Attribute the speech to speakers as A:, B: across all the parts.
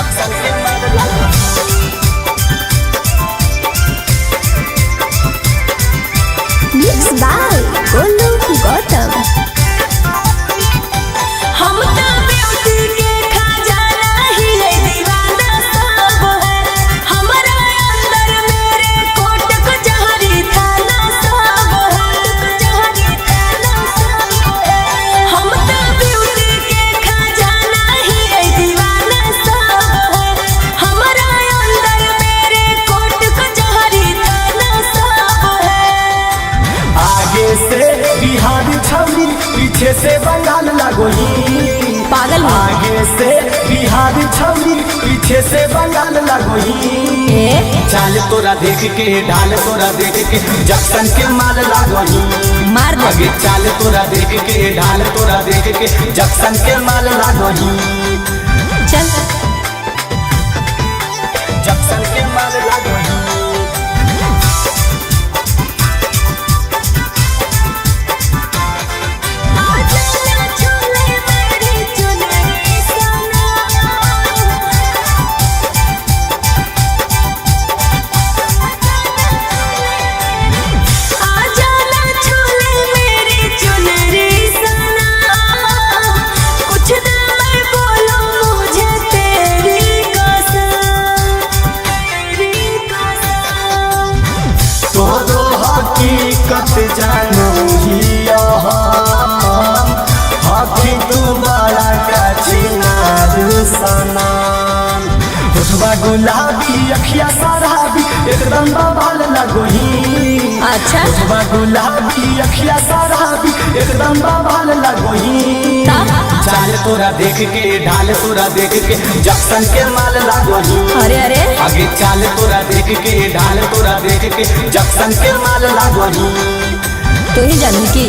A: Junction के माल लागो
B: मिक्स बाय गोलू गौतम।
C: हम तो ब्यूटी के खजाना ही है, दीवाना सब है हमारा अंदर, मेरे कोट कचहरी थाना सब है, कचहरी थाना सब है। हम तो ब्यूटी के खजाना ही है, दीवाना सब है हमारा अंदर, मेरे कोट कचहरी थाना सब है।
A: आगे से बिहार छवनी पीछे से बंगाल लगोही
C: पागल
A: आगे से बिहार छवनी पीछे से बंगाल लगोही चाल तोरा देख के ढाल तोरा देख के जक्सन के माल लगोही
C: मार दे।
A: आगे चाल तोरा देख के ढाल तोरा देख के जक्सन के माल लगोही
C: चल
A: जक्सन के माल लगोही हकीकत जानो हिया हकी तू बड़ा कचिनार सनान होठवा गुलाबी अखिया शराबी एकदम बवाल लगोही
C: अच्छा
A: होठवा गुलाबी अखिया शराबी एकदम बवाल लगोही चाल तोरा देख के ढाल तोरा देख के जक्सन के माल लगोही
C: अरे अरे
A: आगे चाल तोरा देख के ढाल तोरा देख के जक्सन के माल लागोही
C: तू ही जानू की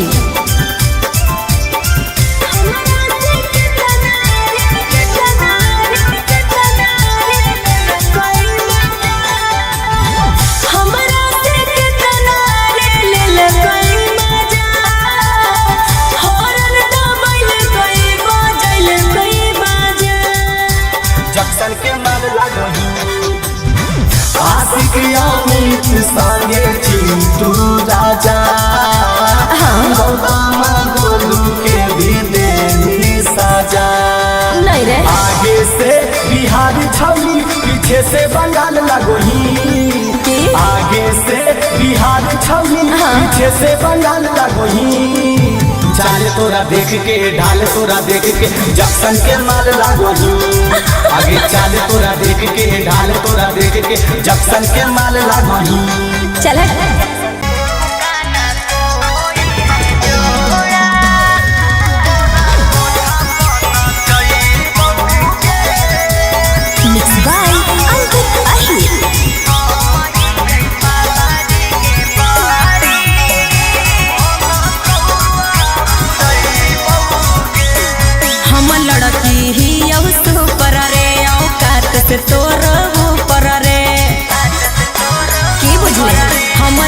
A: जक्सन के माल लागोही आशिक अमित संगे चिंटू राजा गौतम गोलू के भी देनी सजा
C: नहीं रे
A: आगे से बिहार छवनी पीछे से बंगाल लगोही आगे से बिहार छवनी पीछे से बंगाल लगोही चाल तोरा देख के ढाल तोरा देख के जक्सन के माल लगोही आगे चाल तोरा देख के ढाल तोरा देख के जक्सन के माल लगोही
C: चल मिक्स बाय अंकित अहिर। हम लड़की ही सुपर रे औकात से तोर ऊपर रे की बुझले हम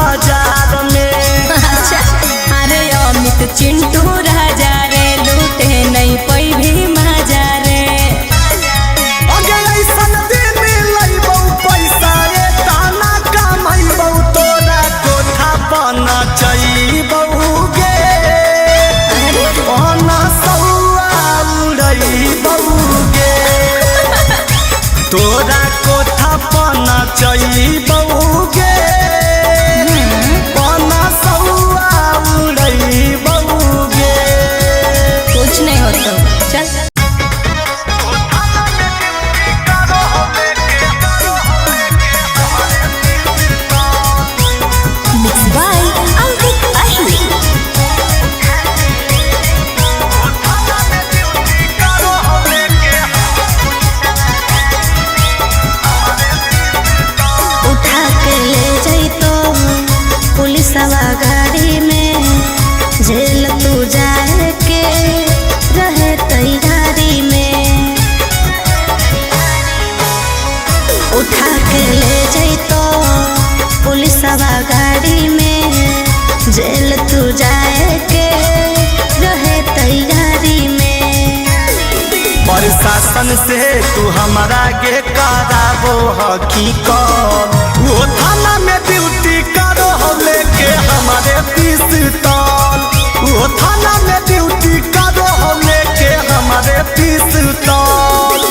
A: बाजार में।
C: अच्छा अरे अमित चिंटू राजा रे लूटे नहीं पई भी मजा रे।
A: अगे ऐसन दिन लइबौ पैसा रे ताना कमाइबौ तोरा कोठा बना चइबौ गे। ओना सौआ उड़इबौ गे तोरा कोठा बना चइबौ गे। ओना सौआ उड़इबौ गे।
C: कुछ नहीं होता चल। Mixed by Ankit Ahli. उठा के ले जइतो पुलिसवा गाड़ी में जेल तू जाए के रहे तैयारी में। उठा के ले जइतो पुलिसवा गाड़ी में जेल तू जाए के रहे तैयारी में।
A: प्रशासन से तू हमारा गे कराबो हकीकत वो थाना में ड्यूटी करो हो लेके हमारे पिस्तौल। वो थाना में ड्यूटी करो हो लेके हमारे पिस्तौल।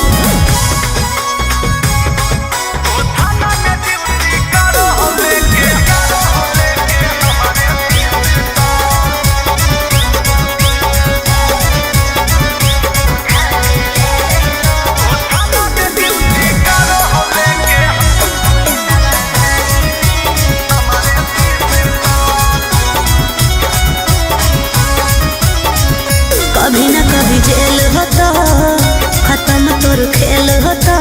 C: कभी न कभी जेल होता खत्म तोर खेल होता।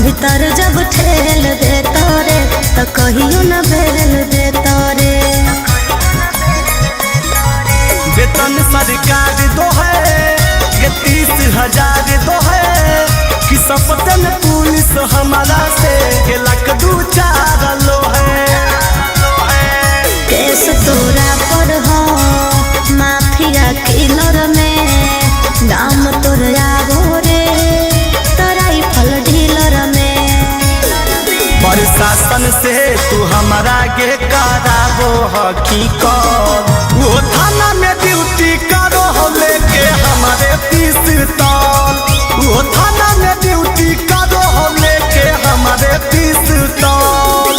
C: भीतर जब ठेल दे तोरे तो कहियो न बेल दे तोरे।
A: वेतन सरकार दो है ये 30,000 दो है कि सपतन पुलिस हमारा से ये लाख 2-4 लो है।
C: केस तोरा पर हो माफिया किलर में नाम तोर आगो रे तराई फल ढीलर में।
A: प्रशासन से तू हमारा गे कराबो हकीकत वो थाना में ड्यूटी करो हो लेके हमारे पिस्तौल। वो थाना में ड्यूटी करो हो लेके हमारे पिस्तौल।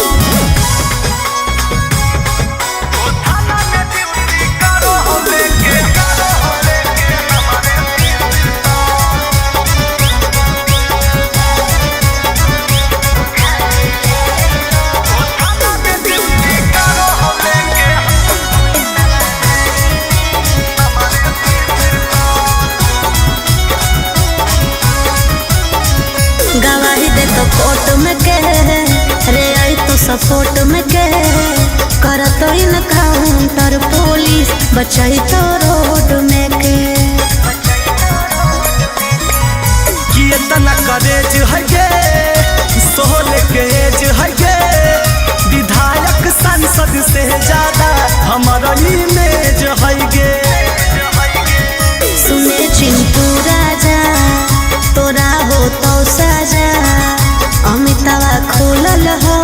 C: गवाही दे तो कोर्ट में के रे आई तो सपोर्ट में के कर तो इनकाउंटर पुलिस बचाई तो रोड में के।
A: कि इतना करेज है गे 16 के एज है गे। विधायक सांसद से ज्यादा हमारा इमेज है गे।
C: सुने चिंटू राजा तोरा हो तो सजा अमितावा खुलल हो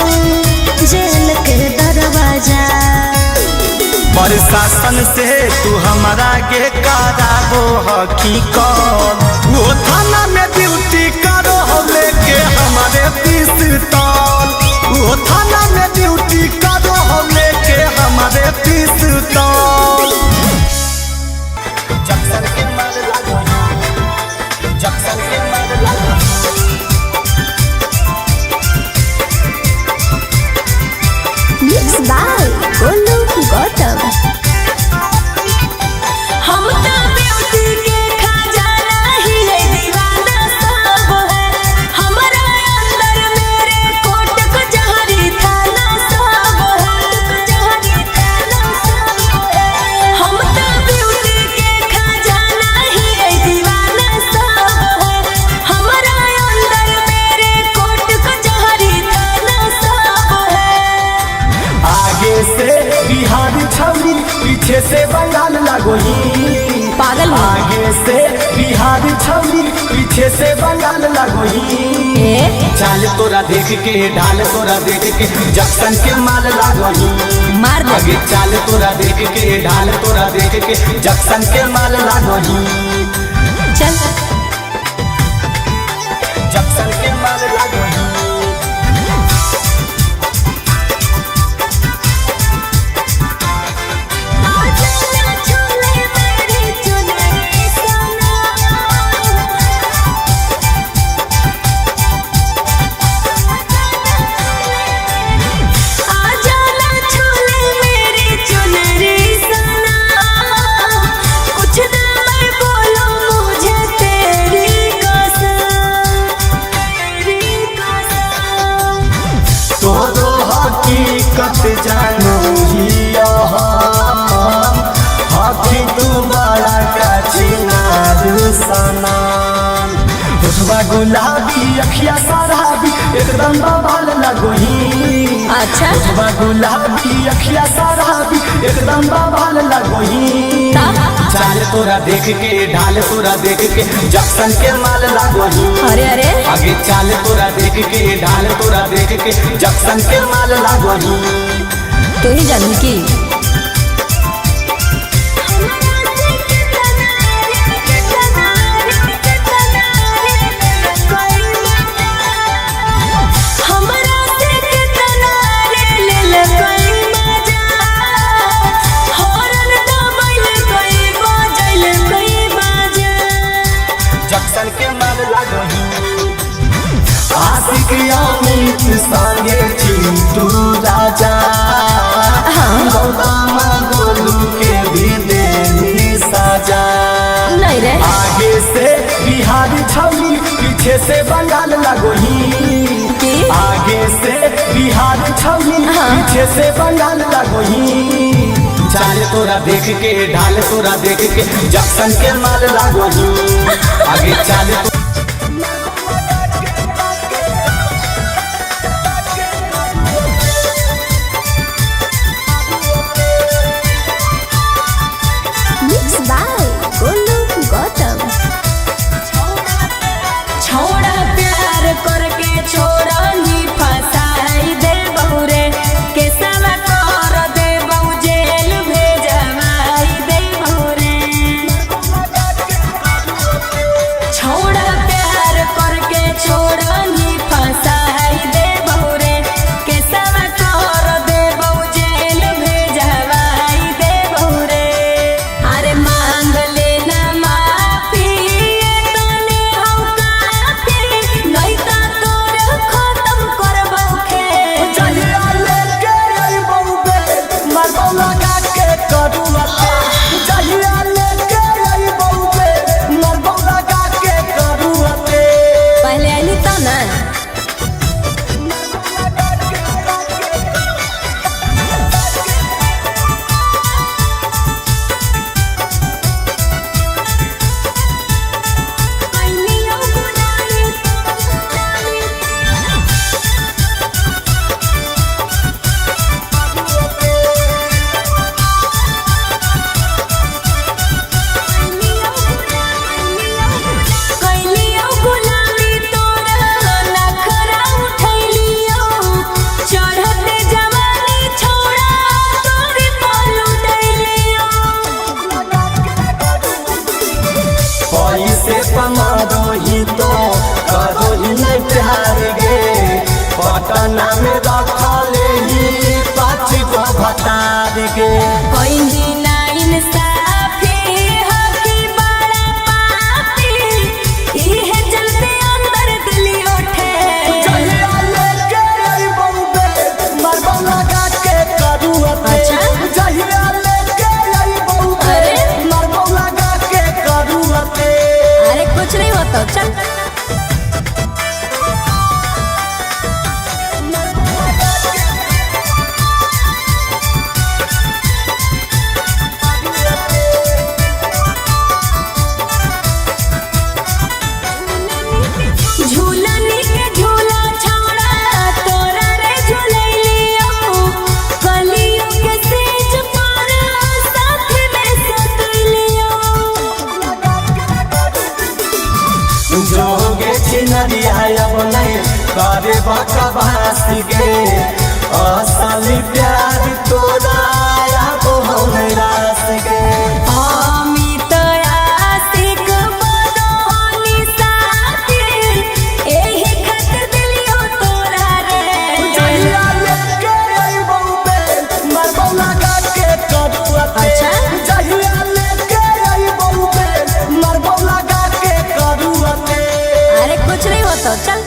C: जेल के दरवाजा।
A: प्रशासन से तू हमारा गे कराबो हकीकत वो थाना में ड्यूटी करो हो लेके हमारे पिस्तौल। वो थाना में ड्यूटी करो हो लेके हमारे पिस्तौल। जक्सन के मार लागो जक्सन के मार लागो।
B: Mixed by Golu Gautam.
C: हम तो ब्यूटी के खजाना ही है दीवाना सब है। हमारा अंदर मेरे कोट कचहरी थाना सब है। हम तो ब्यूटी के खजाना ही है दीवाना सब है। हमारा अंदर मेरे कोट कचहरी थाना सब है।
A: आगे से बिहार छवली पीछे से बंगाल लगोही
C: पागल हो।
A: आगे से बिहार छवली पीछे से बंगाल लगोही चाल तोरा देख के ढाल तोरा देख के जक्सन के माल लगोही
C: मार दे।
A: आगे चाल तोरा देख के ढाल तोरा देख के जक्सन के माल लगोही
C: चल
A: जक्सन के माल लगोही हकीकत जानू हिया हाथी तू बड़ा का चिनारू सनाम उठवा गुलाबी अखिया शराबी एकदम बवाल लगोही
C: अच्छा
A: उठवा गुलाबी अखिया शराबी एकदम बवाल लगोही चाल तोरा देख के ढाल तोरा देख के जक्सन के माल लगोही
C: अरे अरे
A: आगे चाल तोरा देख के ढाल तोरा देख के जक्सन के माल लगोही
C: तू ही जानू की
A: जक्सन के माल लगोही आशिक अमित संगे चिंटू राजा गोदामा गोलू के भी देनी सजा
C: नहीं रे
A: आगे से बिहार छवली पीछे से बंगाल लगोही आगे से बिहार छवली पीछे से बंगाल लगोही चाल तोरा देख के ढाल तोरा देख के जक्सन के माल लगोही आगे चाल
B: Mixed by Golu Gautam.
C: छोड़ा प्यार करके छोड़ा ही फसाई दे बहुरे के सवा कर दे बहु जेल भेजवाई दे बहुरे छोड़ा
A: बकवास गे असली प्यार तोरा अब हमरा से गे
C: अमित आशिक बनोनी साथी एही खातिर दिलियो तोरा रे
A: जहिया लेके अइबौ बे मरबौ लगा के करुआ
C: अच्छा?
A: जहिया लेके अइबौ बे मरबौ लगा के करुआ
C: अरे कुछ नहीं होता चल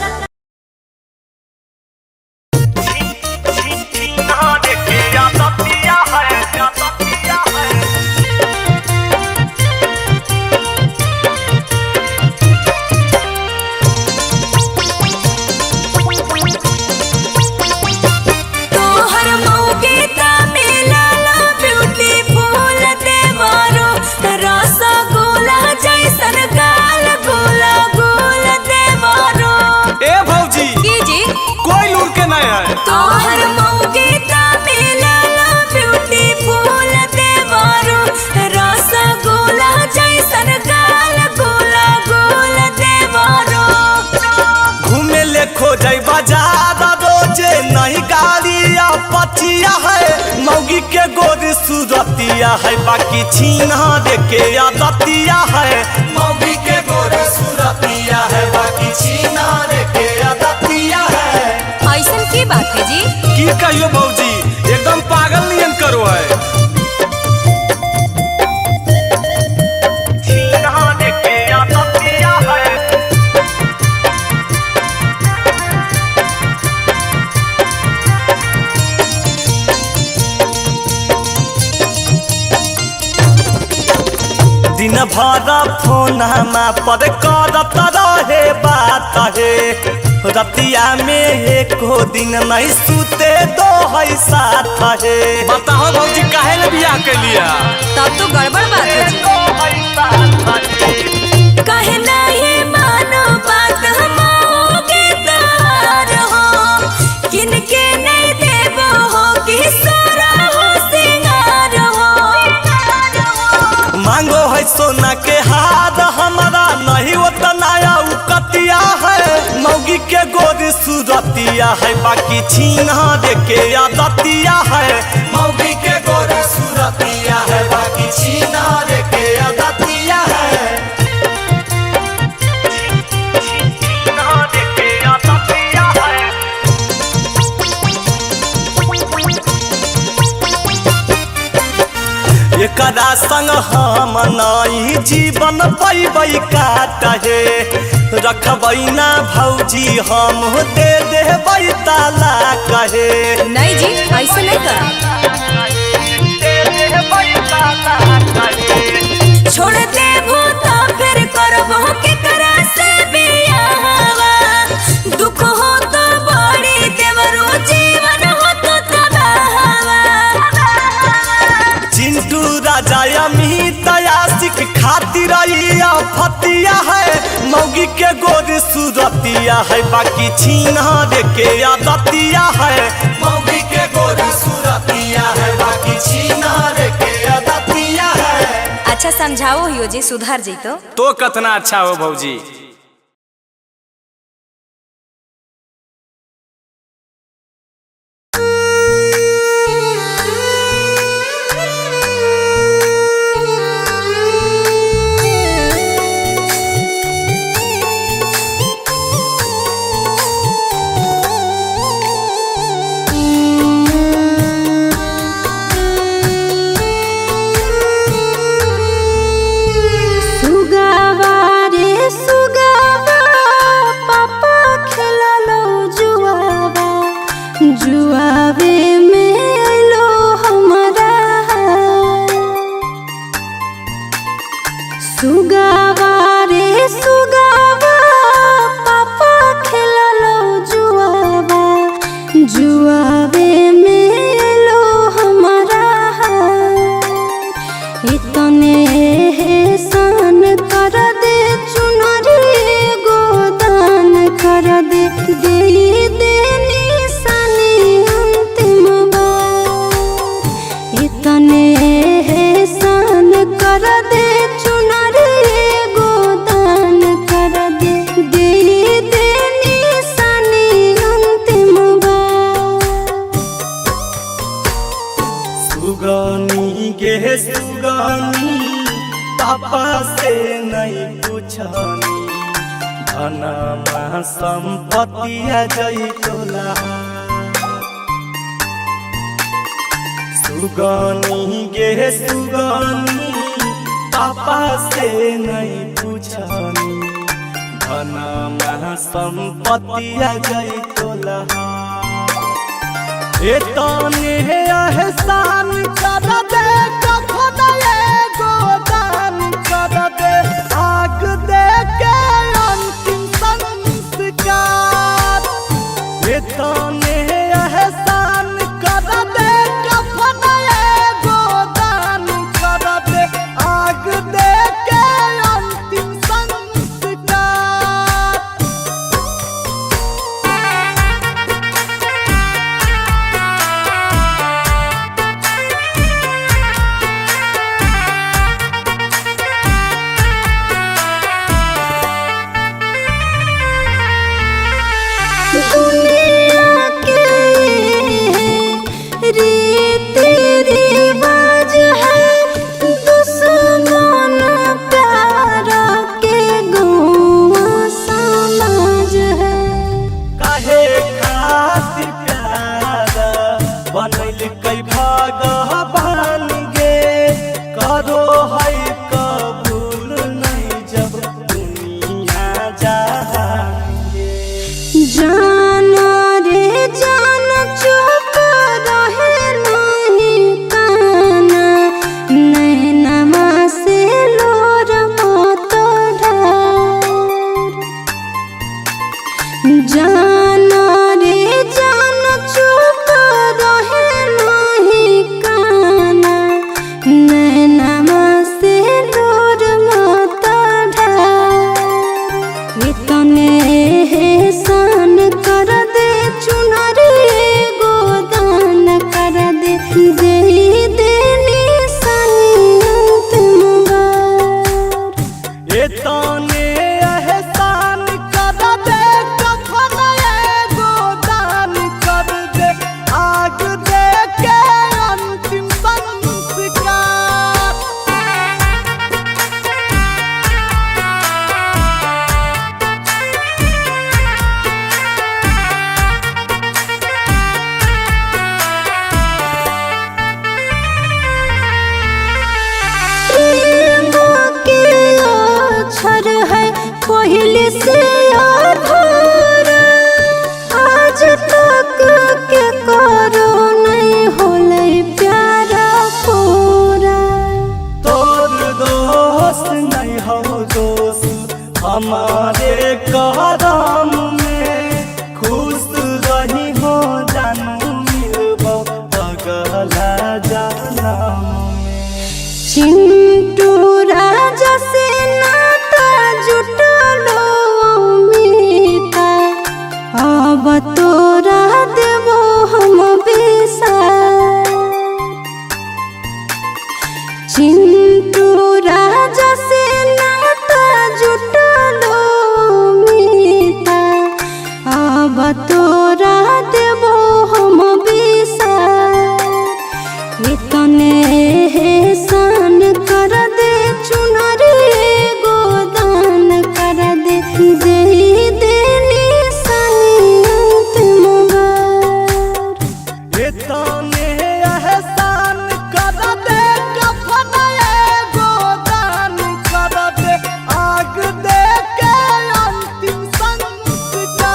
C: तोहर मौके ता मिलला ब्यूटीफुल देवरो रसगुल्ला जैसन गाल गोला गोल देवरो
D: ए भौजी
C: की जी
D: कोई लूर के नहीं है
C: तोहर मौके ता मिलला ब्यूटीफुल देवरो रसगुल्ला जैसन गाल गोला गोल देवरो
D: घूमे ले खोजै बाजार रोजे नहीं गाड़ी या पचिया है मौगी के गोरी सूरतिया है बाकी छीना रे के आदतिया है मौगी के गोरी सूरतिया है बाकी छीना रे के आदतिया है
C: ऐसन की बात है जी
D: की कहियो भौजी एकदम पागल नियन करो है छीना रे के आदतिया है दिन भर फोन पर करत रहे बात हे रतिया में एको दिन नहीं सुते दो है साथ हे बताओ भौजी काहे ले बियाह के लिया
C: तब तो गड़बड़ बात है जी कहे नहीं मानो बात हमोगे तार हो किनके नहीं देबो हो कि सारा हो सिंगार हो
D: मांगो है सोना के हाथ हमारा नहीं उतना उकतिया है मौगी के गोरी सूरतिया है बाकी छीना रे के आदतिया है मौगी के गोरी सूरतिया है बाकी छीना रे के आदतिया है छीना रे के आदतिया है एकरा संग हम नहीं जीवन पैबै काटे रखबै ना भौजी हम दे देबै ताला कहे
C: नहीं जी ऐसे नहीं कर छोड़ दे भूता फिर करबो के करा से बियाहवा दुख हो तो बड़ी देवरो जीवन हो तो तबाहवा
D: चिंटू राजा अमित आशिक खातिर फतिया है मौगी के गोरी सूरतिया है बाकी छीना रे के आदतिया है मौगी के गोरी सूरतिया है बाकी छीना रे के आदतिया है
C: अच्छा समझाओ हियो जी सुधार जी
D: तो कितना अच्छा हो भौजी
B: सुगवा रे सुगा
D: सुगनी गे सुगनी पापा से नहीं पूछनी धनमा संपत्ति जई तोला सुगनी गे सुगनी पापा से नहीं पूछनी धनमा संपत्ति जई तोला एतने एहसान कर दे कखन एगो दान कर दे आग दे के अंतिम संस्कार एतने एहसान कर दे कखन एगो दान कर दे आग दे के अंतिम संस्कार
C: दुनिया के रीति रिवाज है दुश्मन प्यार के गौवा समाज है
D: काहे खातिर प्यार बनैल कई भगवान गे करो है कबूल नहीं जब दुनिया जहांगे
C: जान रे जान चुप रहे नहीं काना नैनमा से लोर मत ढार जान रे जान चुप रहे नहीं काना नैनमा से लोर मत ढार इतने एहसान कर दे चुनरी गोदान कर दे दे निशानियत मुबार
D: एतने एहसान कर दे कखन एगो दान कर दे आग दे के अंतिम संस्कार
C: प्रेम के अक्षर है पहले से अधूरा आज तक के करो नहीं होले प्यारा पूरा
D: तोर दोस्त नहीं हो दोस्त हमारे कदम में खुश रही हो जानू मिलबो अगला जन्म में
C: चिंटू राजा से नाता जुटलो मीता अब तोरा देवो हम विसार चिंटू राजा से नाता जुटलो मीता अब तोरा देवो हम विसार इतने एहसान कर दे चुनरी गोदान कर दे दे निशानियत मुबार
D: एतने एहसान कर दे कफन एगो दान कर दे आग दे के अंतिम संस्कार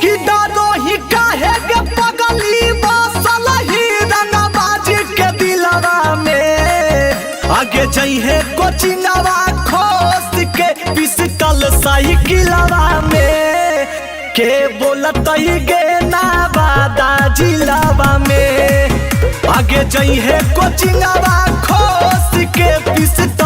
D: कि डरो ही काहे के पगली बसल ही रंगबाज के दिलवा में आगे जइहे कोचिंगवा खोस के पिस्टल साइकिलवा में के बोलत ही गे ना बादा जिलावा में आगे जइहे कोचिंगवा खोस के पिस्टल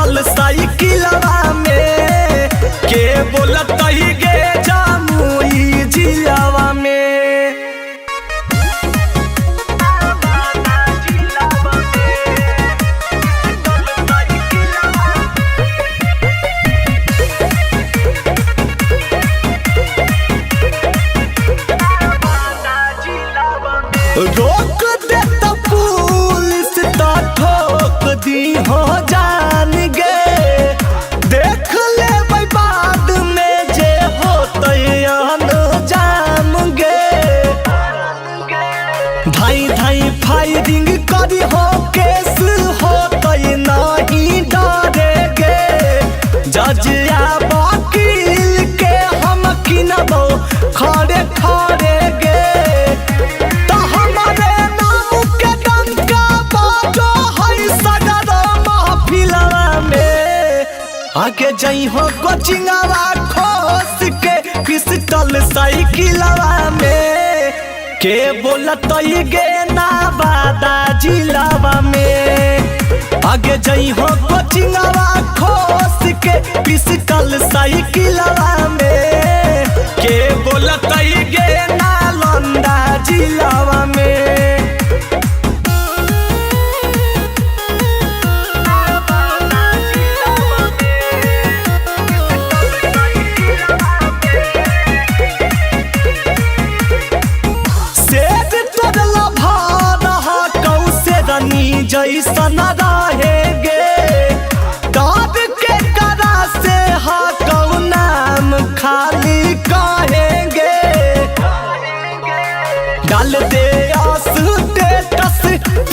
D: आगे जई हो कोचिंगवा खोस के पिस्टल साइकिलवा में के बोलत गे ना बादा जिलावा में आगे जई हो कोचिंगवा खोस के पिस्टल साइकिलवा में के बोलत गे ना लंदा जिलावा में जैसन रहेगे दाद के करा से हा कौ नाम खाली कहेंगे डाल दे स्टेटस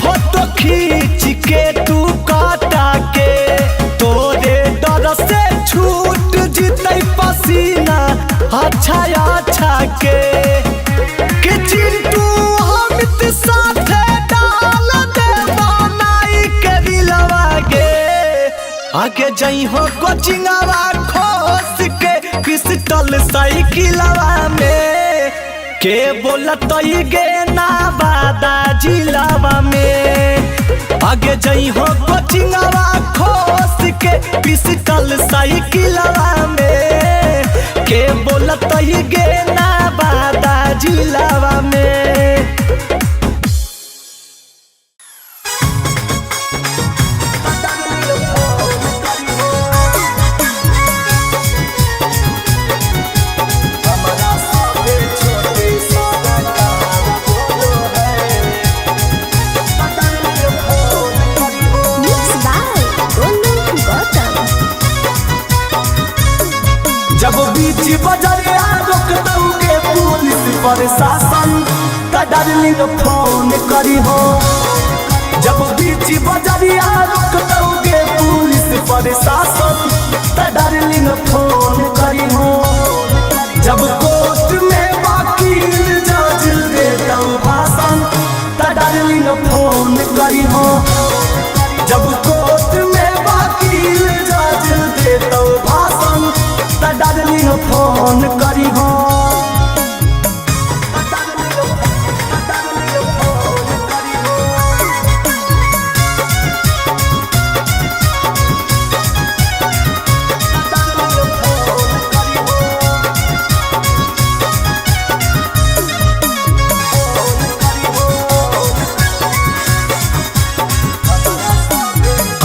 D: फोटो खींच के तू काटा के तोरे डर से छूट जीते पसीना अच्छा अच्छा के चिंटू अमित साथे आगे जई हो कोचिंगवा खोस के पिस्टल साइकिलवा में के बोलत गे ना बादा जिलावा में आगे जई हो कोचिंगवा खोस के पिस्टल साइकिलवा में के बोलत गे ना बादा जिलावा में
A: जब बीच बजरिया रोक दोगे पुलिस प्रशासन त डार्लिंग फोन करी हो जब बीच बजरिया रोक दोगे पुलिस प्रशासन त डार्लिंग फोन करी हो जब कोर्ट में वकील जज देता भाषण त डार्लिंग फोन करी हो जब कोर्ट में वकील जज देता भाषण डार्लिंग फोन करी हो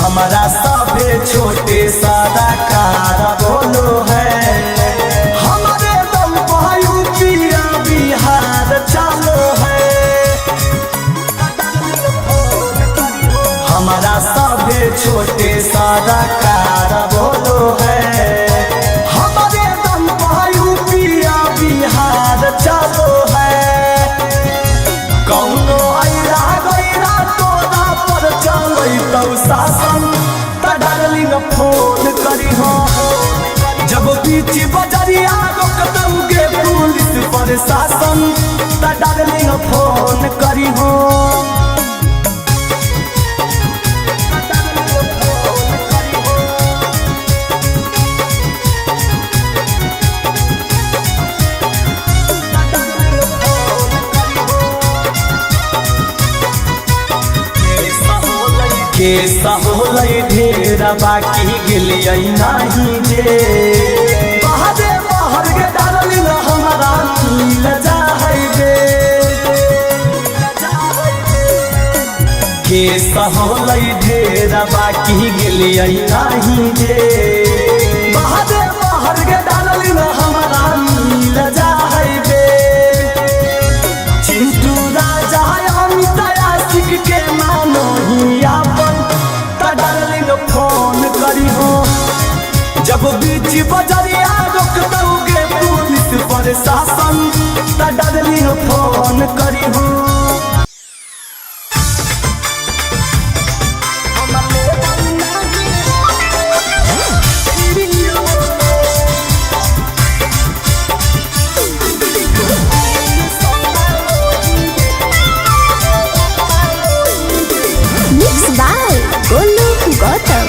A: हमारा सभे छोटे सादा कार बोलो है हमारे दम पायु पिया बिहार चालो है हमारा सभे छोटे सादा कार बोलो है हमारे दम पायु पिया बिहार चालो है कौनो आइरा गैरा तोरा पर चलै तौ शासन त डार्लिंग फोन करी हो जब बीच बजरिया रोक दोगे पुलिस प्रशासन त डार्लिंग फोन करी हो केसा होलै ढेर बाकी गेलियै नाही जे बाहरे बाहर के डार्लिंग हमारा मिल जाहैबे केसा होलै ढेर बाकी गेलियै नाही जे बाहरे बाहर के डार्लिंग हमारा मिल जाहैबे चिंटू राजा अमित आशिक के मानो ही अपन त डार्लिंग फोन करी हो जब बीच बजरिया रोक दोगे पुलिस प्रशासन त डार्लिंग फोन करी हो
B: Mixed by Golu Gautam.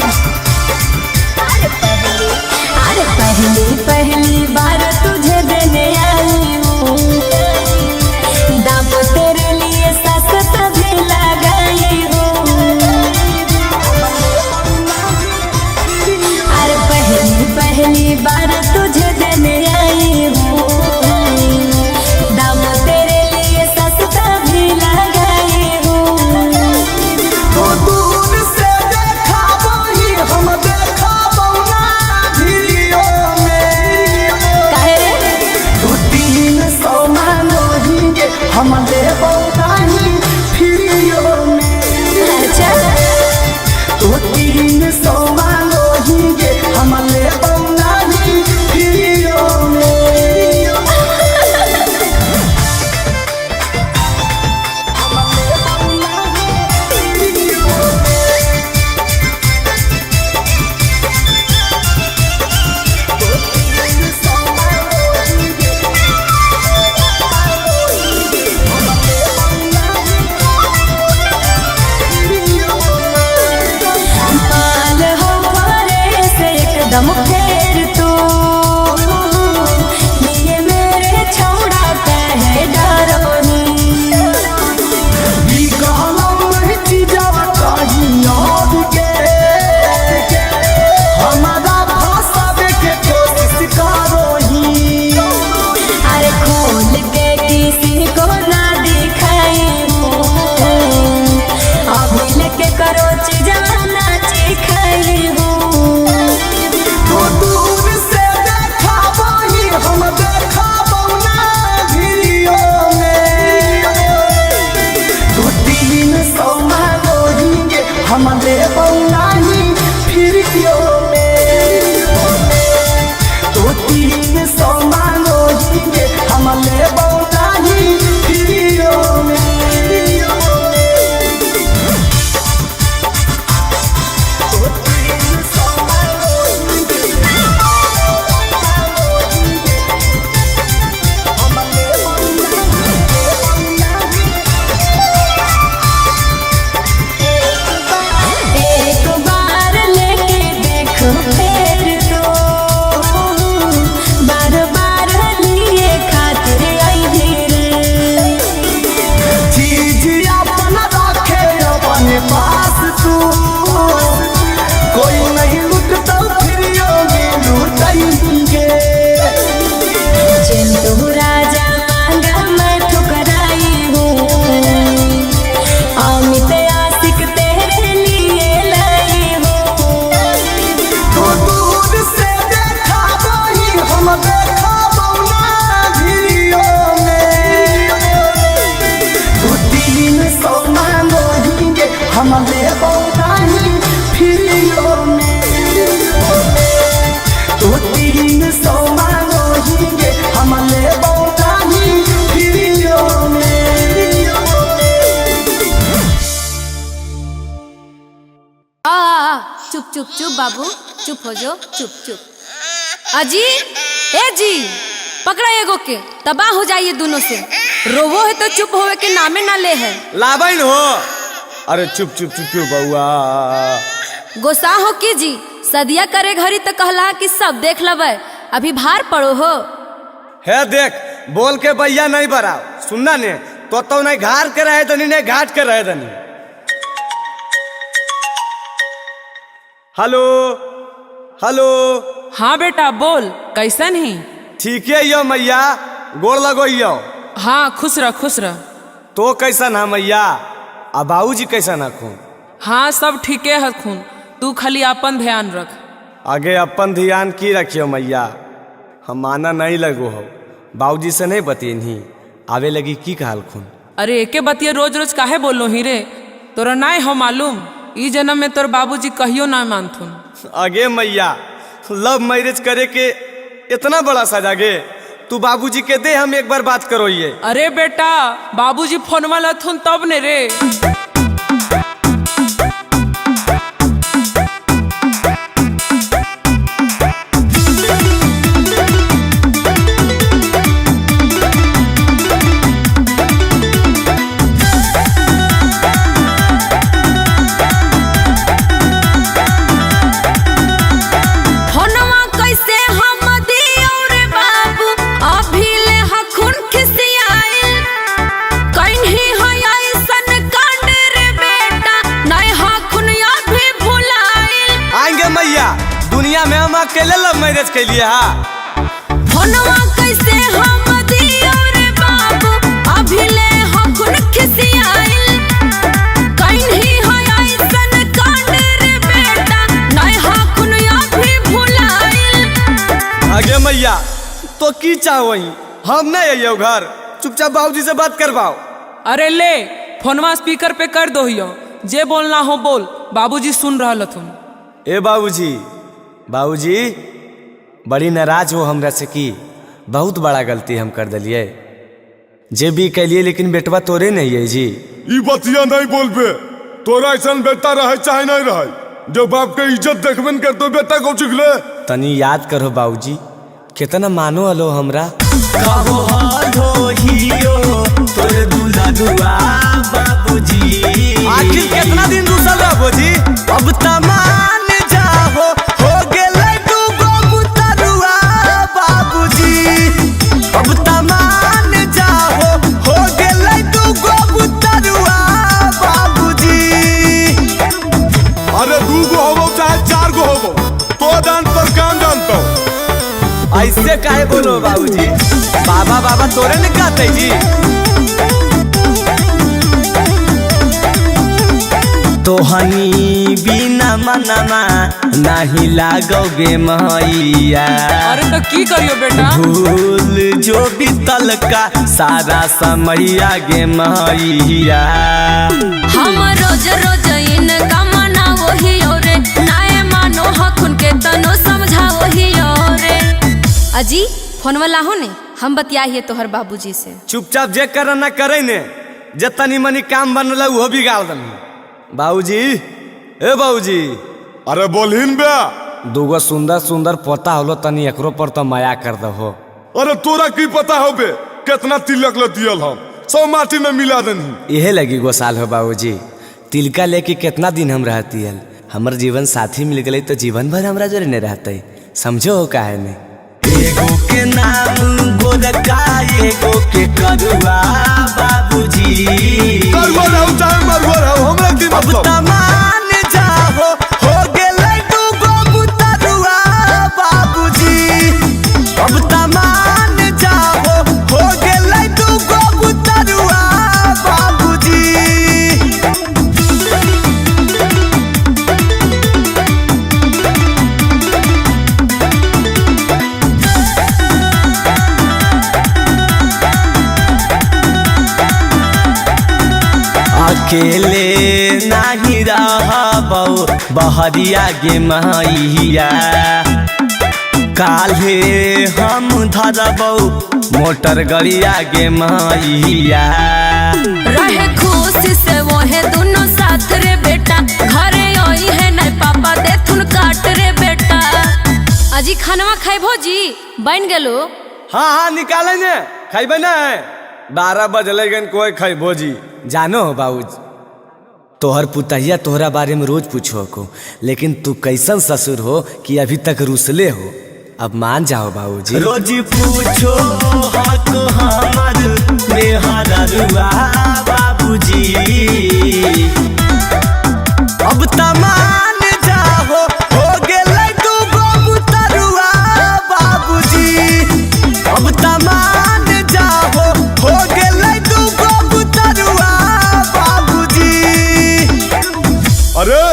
C: कदम फेर तू लिए मेरे छौड़ा कहे डरोनी
A: ई कहलम चीजवा कहीं और के हमारा फंसावे के कोशिश करोही
C: अरे खोल के किसी को ना दिखाई अभी लेके करो चीजवा ना चिखाई
A: तो दूर से देखा वही हम देखा बौना वीडियो में 200-300 मांगोगे हम ले बौना ही वीडियो में 200-300 मांगोगे हम ले बौना ही वीडियो में
C: एक बार लेके देखो फेर दो बार बार लिए खातिर आई रे
A: चीज अपना रखे अपने पास तू कोई नहीं लुटता फिर में लुटाएंगे
C: चिंटू राजा मांगा मैं ठुकराई हूँ अमित आशिक तेरे लिए लाई हूँ
A: तो दूर से देखा वही हम देखा बौना वीडियो में 200-300 मांगोगे हम ले बौना ही वीडियो में 200-300 मांगोगे हम ले बौना ही वीडियो में
E: चुप चुप चुप बाबू चुप हो जाओ चुप चुप अजी ए जी पकड़ा एगो के तबाह हो जाइए दोनों से रोवो है तो चुप होवे के नामे ना ले है
D: लाबैन हो। अरे चुप चुप चुप चुप बउआ।
E: गोसा हो की जी सदिया करे घरी तो कहला कि सब देख लबे अभी भार पड़ो हो
D: है देख बोल के भैया नहीं बराव सुनना ने तो नहीं घाट के रहे दनी नहीं घाट के रहे दनी। Hello hello.
F: हाँ बेटा बोल कैसन ही।
D: ठीक है यो मैया गोड़ लगो यो।
F: हाँ खुश रह खुश रह।
D: तो कैसन है मैया आ बाबूजी कैसन हखून।
F: हाँ सब ठीके हखून तू खाली अपन ध्यान रख।
D: आगे अपन ध्यान की रखियो मैया हम माना नहीं लगो हो बाबूजी से नहीं बतियनी आवे लगी की कहल खून।
F: अरे एके बतिया रोज रोज काहे बोलो ही रे तोरा नहीं हो मालूम ई जन्म में तोर बाबूजी कहियो ना मानथुन।
D: आगे मैया लव मैरिज करे के इतना बड़ा सजा गे तू बाबूजी के दे हम एक बार बात करो ये।
F: अरे बेटा बाबूजी फोन वाला थुन तब ने रे। दुनिया में हम अकेले लव मैरिज के लिए
C: कैसे हम दियो रे बाबू अभी ले हकुन खिसियाइल कहीं है ऐसन कांड रे बेटा नहीं हकुन अभी भुलाइल।
D: आगे मैया तो की चाहोही हम नहीं आइयो घर चुपचाप बाबूजी से बात करवाओ।
F: अरे ले फोनवा स्पीकर पे कर दो जे बोलना हो बोल बाबूजी सुन रहा तुम।
D: ए बाबूजी बाबूजी बड़ी नाराज हो हमरा से की बहुत बड़ा गलती हम कर दिलिए जे भी कलिए लेकिन बेटवा तोरे नहीं है जी।
G: ई बतिया नहीं बोलबे तोरा ऐसा बेटा रहे चाहे नहीं रहे जो बाप के इज्जत देखबन कर तो बेटा को चुकले।
D: तनी याद करो बाबूजी कितना मानो अलो हमरा।
A: कहो हाथो हियो तोरे दूल्हा दुआ बाबूजी
D: आखिर कितना दिन रुसल बाबूजी अब तमान जाहो हो गेले 2
G: तो जान पर काम जानता हूँ।
D: ऐसे काहे बोलो बाबूजी, बाबा बाबा तोरे ने कहते जी। तोहनी बिना मनमा नहीं लागोगे मैया।
F: अरे तो की करियो बेटा,
D: भूल जो बीतल का सारा समैया गे मैया।
E: हम रोज रोज इनका मना वही रे, नाए मानो हकुन के तनो समझा वही रे। अजी फोन वाला हो ने, हम बतियाइए तोहर बाबूजी से।
D: चुपचाप जे कर ना करे ने, जतनी मनी काम बनल वो बिगाड़ दन। बाबूजी ए बाबूजी,
G: अरे बोलहीन बे।
D: दूगो सुंदर सुंदर पोता होलो, तनी एकरो पर तो माया कर दहो।
G: अरे तोरा की पता हो बे कितना तिलक लतियल हम, सब माटी में मिला देनी।
D: यहे लगी गो साल हो बाबूजी, तिलका लेके कितना दिन हम रहती है। हमर जीवन साथी मिल गए तो जीवन भर हमरा जोरे ने रहते, समझो काहे ने। एगो के नाम गोरका, एगो के करुआ बाबूजी।
G: करवा रहो चाहे मरवा रहो, हमरा की
D: अब
G: मतलब।
D: तमान जाहो हो गेलै दूगो बुतरुआ बाबूजी। अब तमान जाहो हो गेलै दूगो बुतरुआ बाबूजी। अकेले नहीं रहबौ बहरिया गे मैया। काल्हे हम धरबौ मोटर गड़िया गे मैया।
E: रहे खुशी से वहे दोनों साथ रे बेटा, घरे आई है नहीं पापा देथुन काट रे बेटा। अजी खानवा खाई भोजी बन गेलो।
D: हाँ हाँ निकाले ने, खाइबे ना 12 बजले गन कोई खाइबो जी। जानो बाबूजी, तोहर पुतहिया तोहरा बारे में रोज पूछो को, लेकिन तू कैसन ससुर हो कि अभी तक रुसले हो। अब मान जाओ बाबूजी। रोज पूछो हक हमर मेहरा रुआ बाबूजी। अब तमान जाहो हो गेलै दूगो बुतरुआ बाबूजी। अब तमान जाहो हो गेलै दूगो बुतरुआ बाबूजी।
G: अरे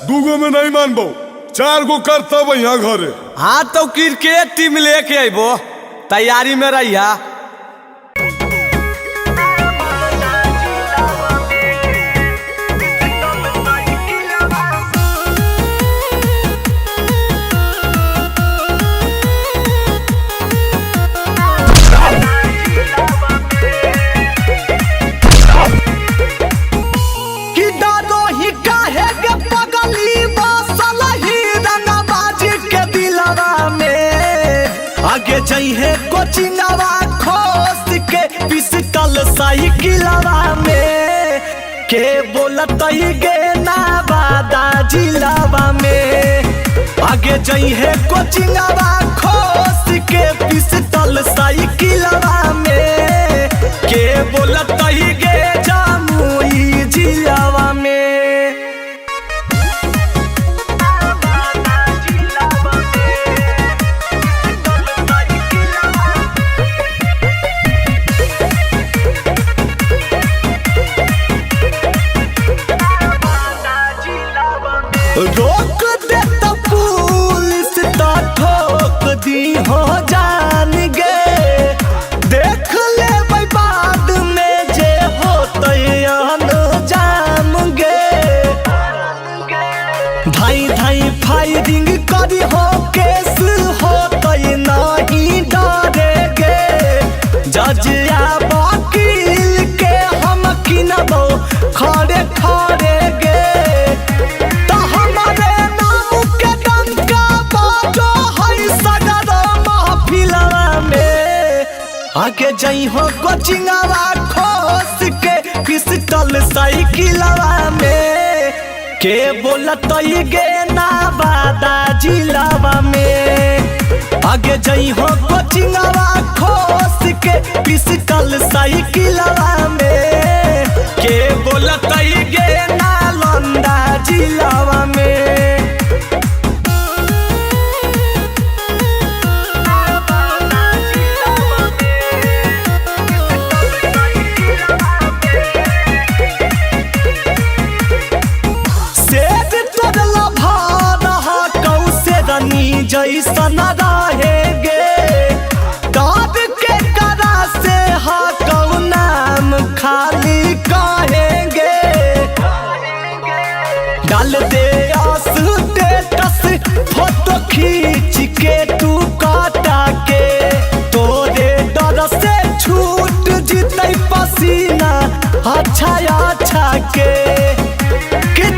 G: दूगो में नहीं मानबो, 4 गो करता यहाँ घरे।
D: हाँ तो क्रिकेट टीम लेके अबो, तैयारी में रहिया। आगे जइहे कोचिंगवा खोस के पिस्टल साइकिलवा में। के बोलत गे ना बादा जिलावा में। आगे जइहे कोचिंगवा खोस के पिस्टल साइकिलवा में। के बोलत गे जामुई जिलावा में। रोक दे तो पुलिस तो ठोक दी हो जान गे। देख ले भाई बाद में जे हो तो जाम गे। धाई धाई फायरिंग करी हो केस हो तो नहीं डरे गे। जज या वकील के हम किनबो खड़े खड़े गे। आगे जई हो कोचिंगवा खोस के पिस्टल साइकिलवा में। के बोलत गे ना बादा जिलावा में। आगे जई हो कोचिंगवा खोस के पिस्टल साइकिलवा में। के बोलत गे ना लंदा जिलावा में। हिरनी जैसन रहेगे दाद के करा से हकौ नाम खाली कहेंगे डाल दे स्टेटस फोटो खींच के तू काटा के तोरे डर से छूट जीते पसीना अच्छा अच्छा के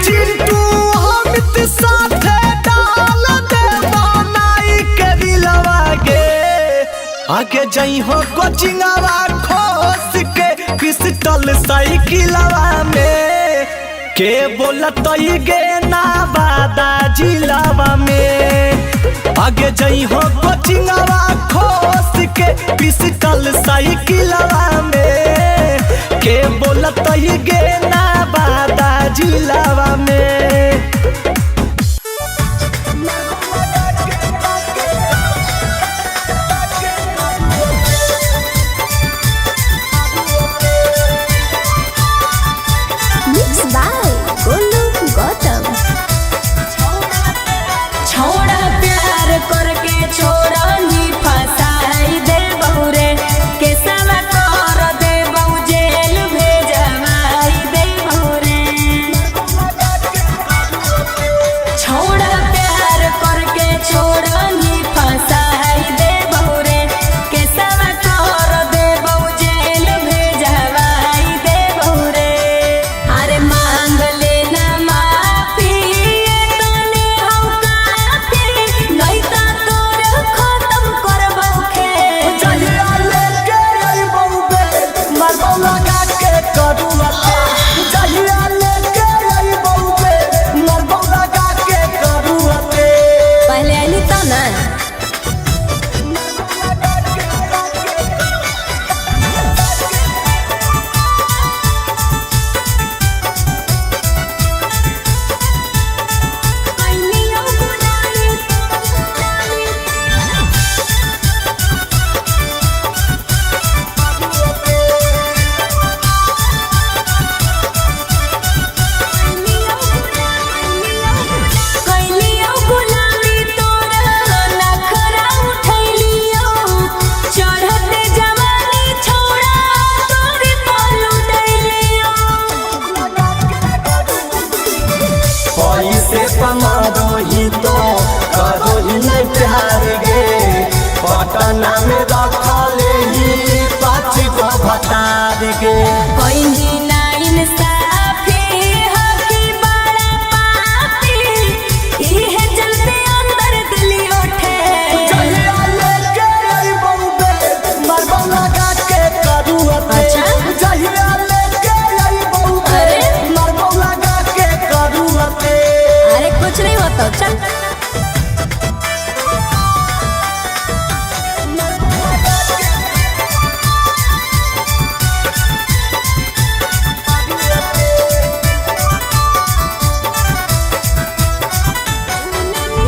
D: चिंटू अमित साथे डाल दे बनाई के दिलवा गे आगे जई हो कोचिंगवा खोस के पिस्टल साइकिलवा में के बोलत गे ना बादा जिलावा में आगे जई हो कोचिंगवा खोस के पिस्टल साइकिलवा में के बोलत गे ना बादा जिलावा में
B: Mixed by Golu Gautam.
C: छोड़ा प्यार करके छोड़ा ही फसाई दे बहुरे के सवा कर दे बहु जेल भेजवाई दे बहुरे छोड़ा प्यार करके छोड़ा ही फसाई दे बहुरे के सवा कर दे बहु जेल भेजवाई दे बहुरे अरे मांग लेना माफी तने हम काफी नहीं ता तोर खत्म करबो खे
A: जहिया लेके आई बउबे मरबौ लगा के करुआते जहिया लेके आई बउबे मरबौ लगा के करुआते
C: पहले आनी तो ना कैलियो गुलामी तोरा नखरा उठैलियो चढ़ते जवानी छोड़ा तोरी पालू दैलियो
A: पैसे कमारो ही तो करो ही नहीं प्यार गे पटना में रखले ही 5 गो भतार गे
C: कोई ना इंसाफी हकी बड़ा पापी इहे चलते अंदर दिली उठे
A: जहिया लेके आई बउबे मरबौ लगा के करुआते
C: अच्छा?
A: जहिया लेके आई बउबे
C: अरे?
A: मरबौ लगा के करुआते
C: अरे कुछ नहीं होता चल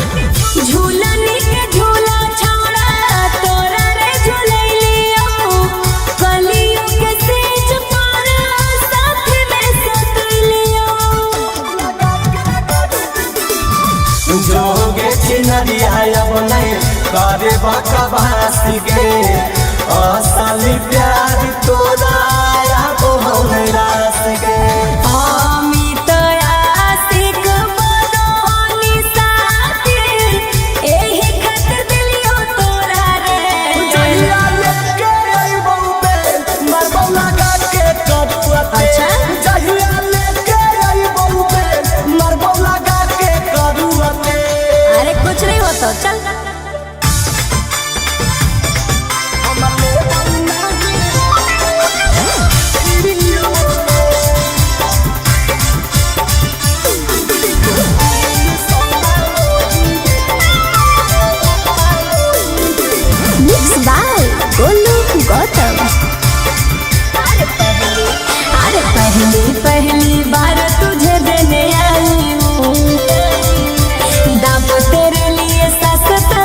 C: झूलनी के झूला छौड़ा तोरा रे झूलैलियो कलियो के सेज पर साथ में सतलियो
A: जोगे चिनरिया अब नहीं करे बकवास गे असली प्यार तोरा अब हम रास गे
C: अमित आशिक बदोनी साथी एही खातिर दिलियो तोरा रे
A: जहिया लेके आई बउबे मरबौ लगा के करुआते
C: अच्छा?
A: जहिया लेके आई बउबे मरबौ लगा के करुआते
C: अरे कुछ नहीं होता चल
B: Mixed by Golu Gautam.
C: अरे पहली बार तुझे देने आई हूँ दाम तेरे लिए सस्ता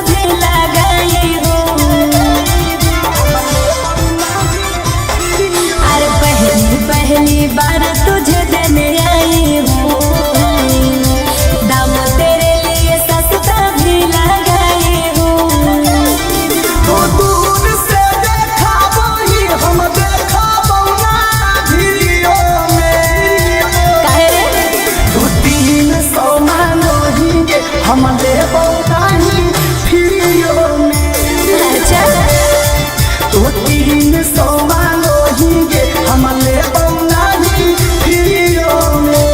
A: बौनाही फिरियो में।
C: अच्छा
A: तो 300 मांगोहिगे हम ले बौनाही फिरियो में।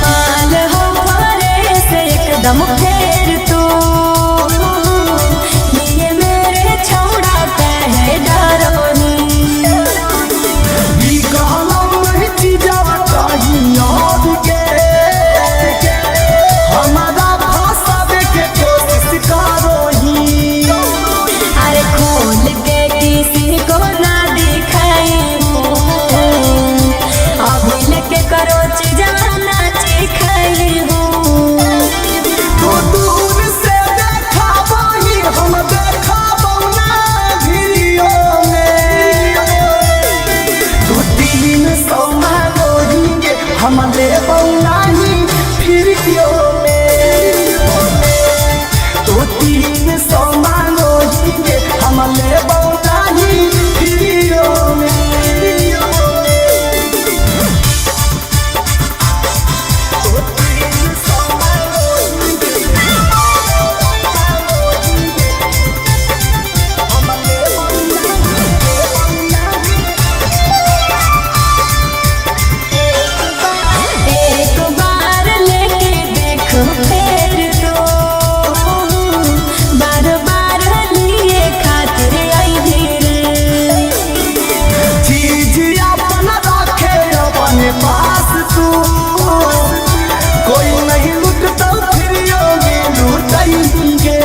C: माल हो भरे से एकदम फेर तू लिए मेरे छौड़ा कहे डरोनी।
A: ई कहलम नहीं चीजवा कहीं और के हमारा फंसावे के कोशिश करोही।
C: अरे खोल के किसी को ना दिखाई अभी लेके करो चीज़ाना चिखाई हूँ।
A: तो दूर से देखा वही हम देखा बौना वीडियो में। तो 300 मांगोहिगे हम ले बौनाही वीडियो में। तो 300 मांगोहिगे हम ले बौनाही वीडियो में।
C: एक बार लेके देखो फेर दो बार बार लिए खातिर आई रे।
A: चीज अपना रखे अपने पास तू कोई नहीं लुटता फिर योगी लुटाएंगे।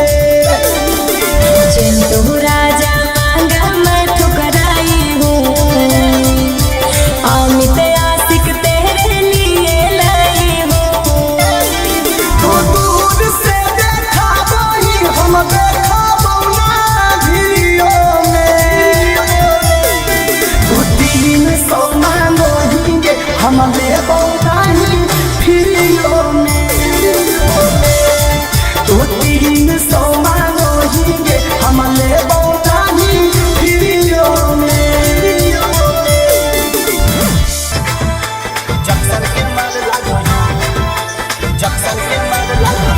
C: चिंटू राजा मांगा मैं ठुकराई हूँ अमित आशिक तेरे लिए लाई हूँ।
A: तो दूर से देखा वही हम देखा बौना वीडियो में। तो 300 मांगोहिगे हम ले बौनाही वीडियो में। तो 300 मांगोहिगे हम ले बौनाही वीडियो में। जक्सन के मार लागो जक्सन के मार लागो।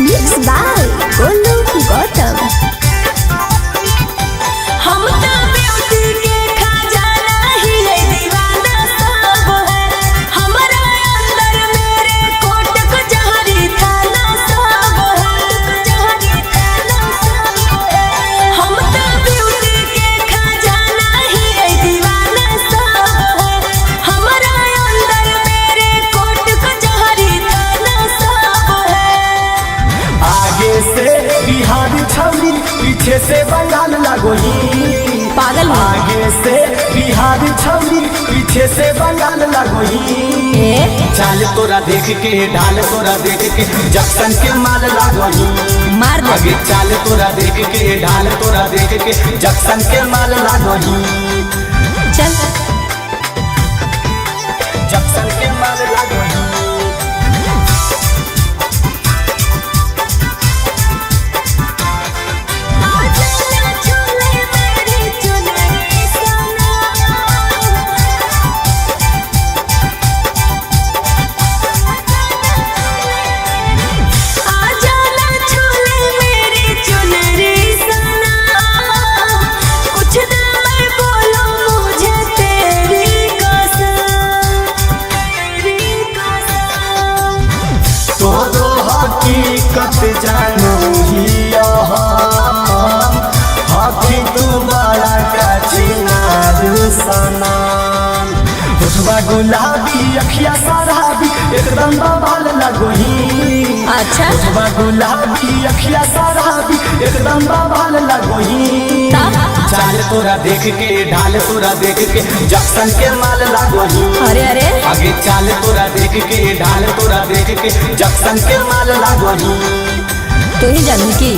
B: Mixed by Golu Gautam.
C: हम तो ब्यूटी के खजाना ही है दीवाना सब है हमारा अंदर मेरे कोट को जहरी थाना सब है जहरी थाना सब है। हम तो ब्यूटी के खजाना ही है दीवाना सब है हमारा अंदर मेरे कोट को जहरी थाना सब है।
A: आगे से बिहार छवली पीछे से बंगाल लगोही।
E: पागल है।
A: आगे से बिहार छवली पीछे से बंगाल लगोही। चाल तोरा देख के ढाल तोरा देख के जक्सन के माल लगोही।
E: मार दे।
A: आगे चाल तोरा देख के ढाल तोरा देख के जक्सन के माल लगोही।
E: चल
A: जक्सन के माल लगोही।
C: आजा झूले मेरी चुनरी सोना आजा ना झूले मेरी चुनरी सोना कुछ दिन मैं बोलूं मुझे तेरी कसम
A: तोरो हकीकत जानू हिया हाथी तू बड़ा का चिनारू सनम। उठवा गुलाबी अखिया शराबी एकदम बवाल लगोही।
E: अच्छा
A: उठवा गुलाबी अखिया शराबी एकदम बवाल लगोही। चाल तोरा देख के ढाल तोरा देख के जक्सन के माल लगोही।
E: अरे अरे
A: आगे चाल तोरा देख के ढाल तोरा देख के जक्सन के माल लगोही।
E: तू ही जानू की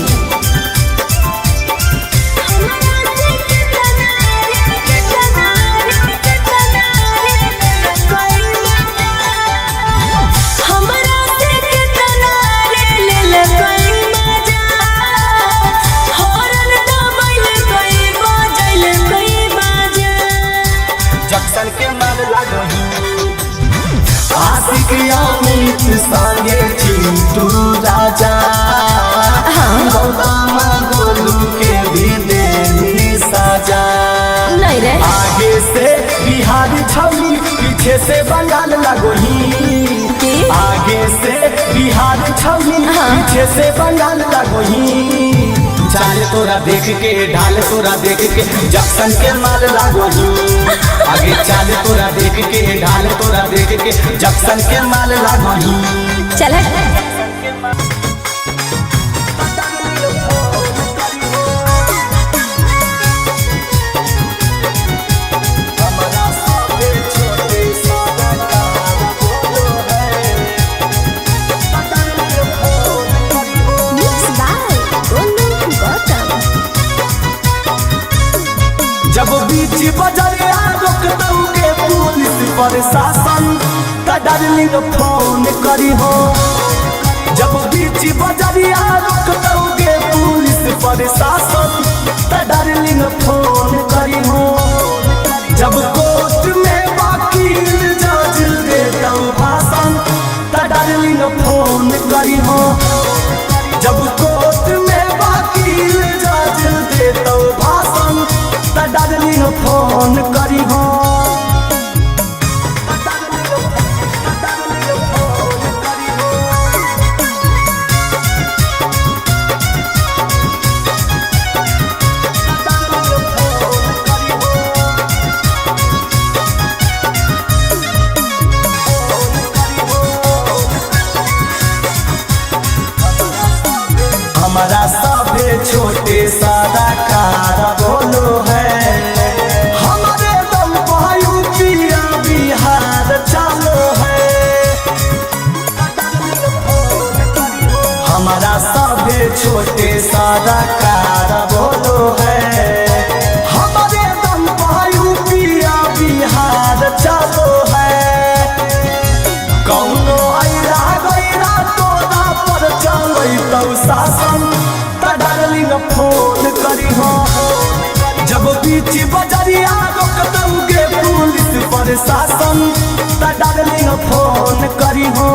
A: अमित संगे चिंटू राजा गौतम गोलू के भी देनी साजा।
C: नहीं रे
A: आगे से बिहारी छवली पीछे से बंगाल लगोही। आगे से बिहारी छवली पीछे से बंगाल लगोही। चाल तोरा देख के ढाल तोरा देख के जक्सन के माल लागोही। आगे चाल तोरा देख के ढाल तोरा देख के जक्सन के माल लागोही।
C: चल
B: Mixed by Golu Gautam.
A: जब बीच बजरिया रोकतऊ के पुलिस प्रशासन त डार्लिंग फोन करी हो। जब बीच बजरिया रोकतऊ के पुलिस प्रशासन त डार्लिंग फोन करी हो। जब कोर्ट में वकील जज देतऊ भाषण त डार्लिंग फोन करी हो। जब कोर्ट में वकील जज देतऊ भाषण त डार्लिंग फोन करी हो। हमारा सभे छोटे सारा कार बोलो है। हमारे दम पर यूपिया बिहार चालो है। हमारा सभे छोटे सारा कार बोलो है। हमारे दम पर यूपिया बिहार चालो है। कौनो आइला गइला तोरा पर चलैतौ शासन त डार्लिंग फोन करी हो। जब बीच बजरिया रोकतौ गे पुलिस प्रशासन त डार्लिंग फोन करी हो।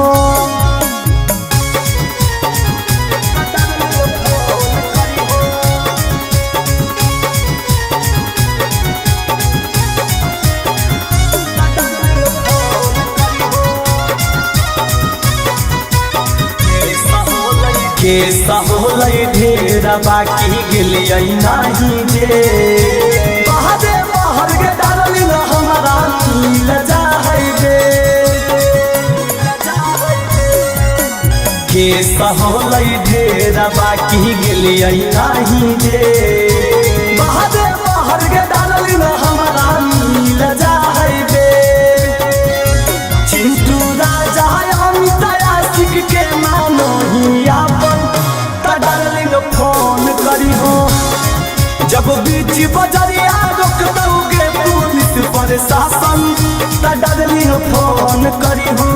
A: केसा होलै ढेर बाकी गेलियै नाही जे। बहरे बहर गे डार्लिंग हमारा मिल जाहै गे। केसा होलै ढेर बाकी गेलियै नाही जे। बहरे बहर गे डार्लिंग हमारा मिल जाहै गे। चिंटू राजा अमित आशिक के मानो ही आपन त डार्लिंग फोन करी हो। जब बीच बजरिया रोकतऊ गे पुलिस प्रशासन त डार्लिंग फोन करी हो।